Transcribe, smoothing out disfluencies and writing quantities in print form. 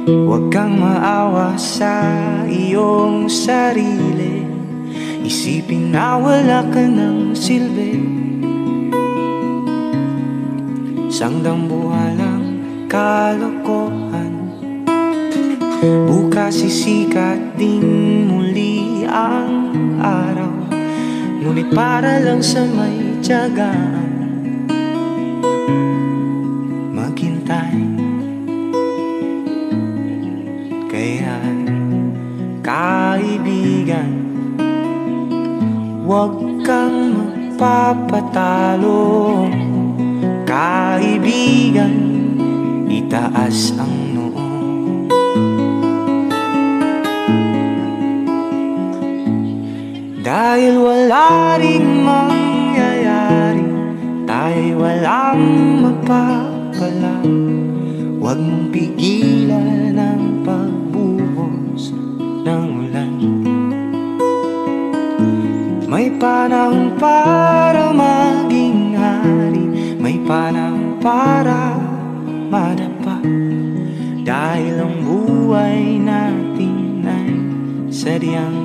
Huwag kang maawa sa iyong sarili. Isipin na wala ka ng silbi. Isang dambuhalang kalokohan. Bukas sisikat din muli ang araw, ngunit para lang sa may tiyagaan maghintay. Kaya kaibigan, huwag kang magpapatalo. Kaibigan, itaas ang noo. Dahil wala ring mangyayari, tayo'y walang mapapala. Huwag mong pigilan ang pagbuhos ng ulan. May panahon para maging hari, may panahon para madapa. Dahil ang buhay natin ay sadyang